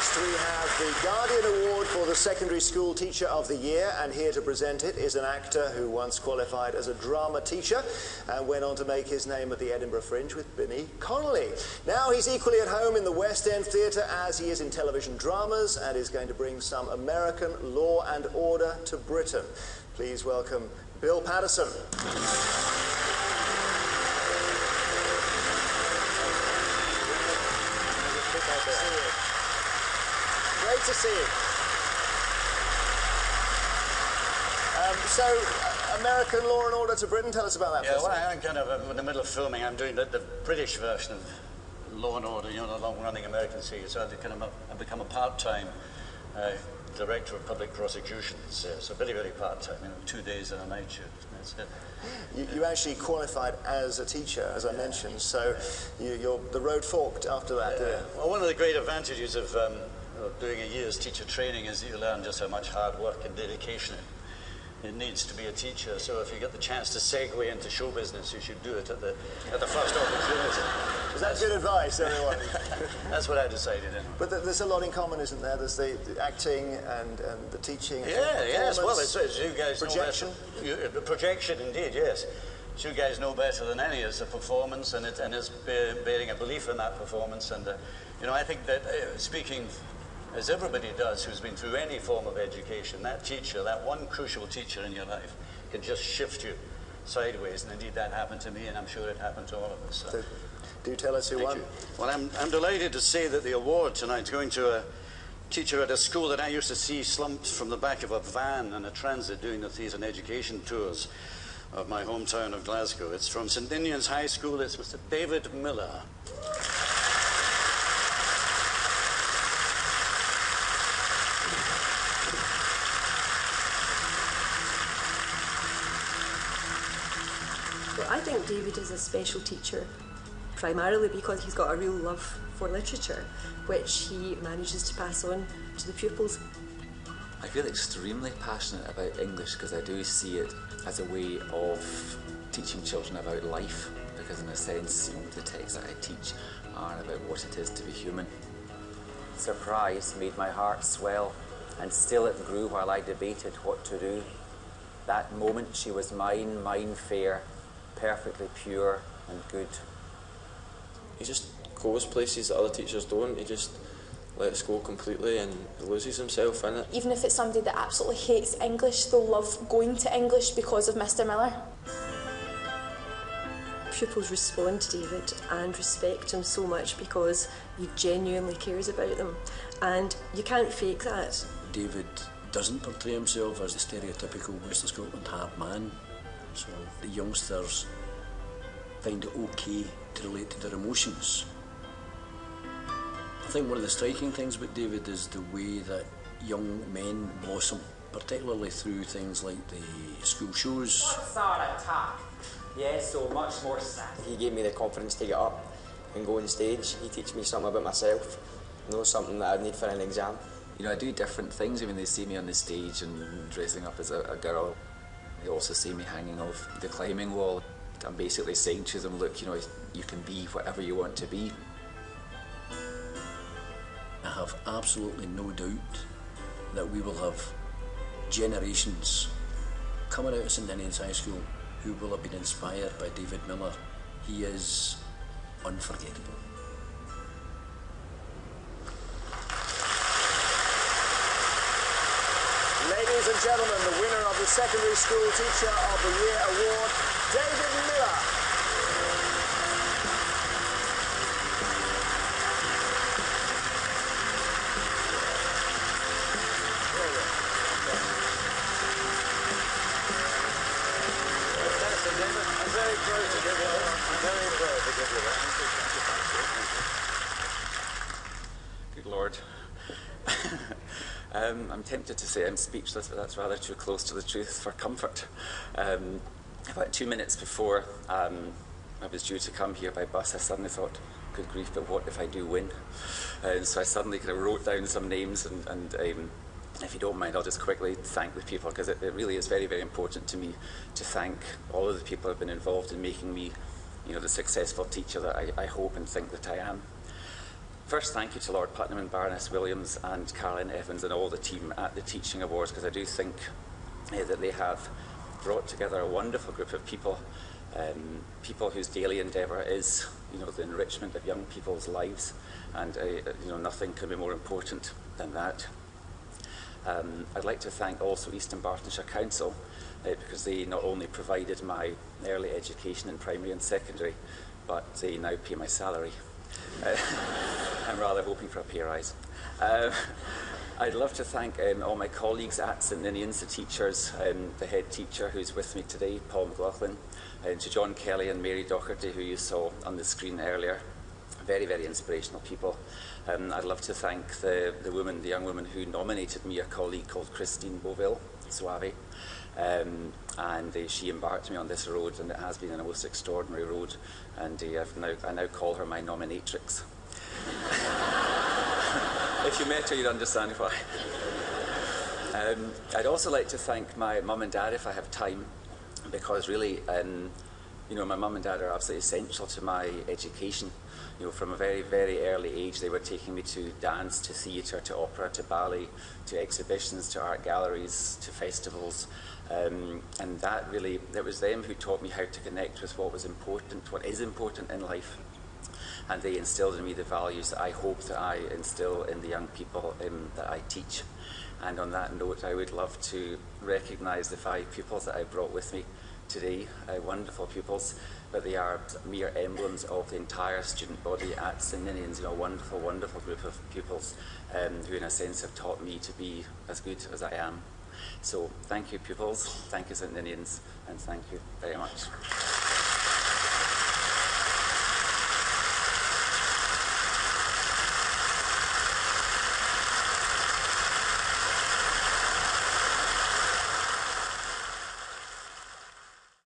Next, we have the Guardian Award for the Secondary School Teacher of the Year, and here to present it is an actor who once qualified as a drama teacher and went on to make his name at the Edinburgh Fringe with Billy Connolly. Now he's equally at home in the West End Theatre as he is in television dramas, and is going to bring some American law and order to Britain. Please welcome Bill Patterson. Great to see you. So, American Law and Order to Britain, tell us about that. Yeah, well, I'm kind of in the middle of filming. I'm doing the British version of Law and Order, you know, the long-running American series. So I've become a part-time director of public prosecutions. So very, very part-time, you know, 2 days and a night shift. That's it. You actually qualified as a teacher, as I mentioned, so the road forked after that, didn't it? Well, one of the great advantages of doing a year's teacher training is that you learn just how much hard work and dedication it needs to be a teacher. So if you get the chance to segue into show business, you should do it at the first opportunity. Is that good advice, everyone? That's what I decided anyway. But there's a lot in common, isn't there? There's the acting and the teaching. Yes. Well, it's you guys projection. Know better. Projection, indeed, yes. As you guys know better than any, it's a performance, and it's bearing a belief in that performance. And you know, I think that speaking as everybody does who's been through any form of education, that teacher, that one crucial teacher in your life, can just shift you sideways. And indeed, that happened to me, and I'm sure it happened to all of us. So, do tell us who won. Well, I'm delighted to say that the award tonight is going to a teacher at a school that I used to see slumped from the back of a van in a transit doing the theatre and education tours of my hometown of Glasgow. It's from St Ninian's High School. It's Mr David Miller. I think David is a special teacher, primarily because he's got a real love for literature, which he manages to pass on to the pupils. I feel extremely passionate about English because I do see it as a way of teaching children about life, because in a sense, you know, the texts that I teach are about what it is to be human. Surprise made my heart swell, and still it grew while I debated what to do. That moment she was mine, mine fair, perfectly pure and good. He just goes places that other teachers don't. He just lets go completely and loses himself in it. Even if it's somebody that absolutely hates English, they'll love going to English because of Mr Miller. Pupils respond to David and respect him so much because he genuinely cares about them, and you can't fake that. David doesn't portray himself as the stereotypical West of Scotland hard man, so the youngsters find it okay to relate to their emotions. I think one of the striking things about David is the way that young men blossom, particularly through things like the school shows. What sort of talk? Yes, so much more sass. He gave me the confidence to get up and go on stage. He teach me something about myself, you know, something that I need for an exam. You know, I do different things. I mean, they see me on the stage and dressing up as a girl. They also see me hanging off the climbing wall. I'm basically saying to them, look, you know, you can be whatever you want to be. I have absolutely no doubt that we will have generations coming out of St Ninian's High School who will have been inspired by David Miller. He is unforgettable. Ladies and gentlemen, the winner of the Secondary School Teacher of the Year Award, David Miller. I'm very proud to give you that. I'm very proud to give you that. Good Lord. I'm tempted to say I'm speechless, but that's rather too close to the truth for comfort. About 2 minutes before I was due to come here by bus, I suddenly thought, good grief, but what if I do win? So I suddenly kind of wrote down some names, and if you don't mind, I'll just quickly thank the people, because it really is very, very important to me to thank all of the people who have been involved in making me, you know, the successful teacher that I hope and think that I am. First, thank you to Lord Putnam and Baroness Williams and Caroline Evans and all the team at the Teaching Awards, because I do think that they have brought together a wonderful group of people, people whose daily endeavour is, the enrichment of young people's lives, and nothing can be more important than that. I'd like to thank also Eastern Bartonshire Council, because they not only provided my early education in primary and secondary, but they now pay my salary. I'm rather hoping for a pay rise. I'd love to thank all my colleagues at St Ninian's, the teachers, the head teacher who's with me today, Paul McLaughlin, to John Kelly and Mary Docherty, who you saw on the screen earlier. Very, very inspirational people. I'd love to thank the young woman who nominated me, a colleague called Christine Beauville, Suave. And she embarked me on this road, and it has been a most extraordinary road, and I now call her my nominatrix. If you met her, you'd understand why. I'd also like to thank my mum and dad, if I have time, because really, my mum and dad are absolutely essential to my education. From a very, very early age, they were taking me to dance, to theatre, to opera, to ballet, to exhibitions, to art galleries, to festivals. And it was them who taught me how to connect with what is important in life. And they instilled in me the values that I hope that I instill in the young people that I teach. And on that note, I would love to recognise the 5 pupils that I brought with me today, wonderful pupils, but they are mere emblems of the entire student body at St Ninian's, a wonderful, wonderful group of pupils who in a sense have taught me to be as good as I am. So thank you pupils, thank you St Ninian's, and thank you very much.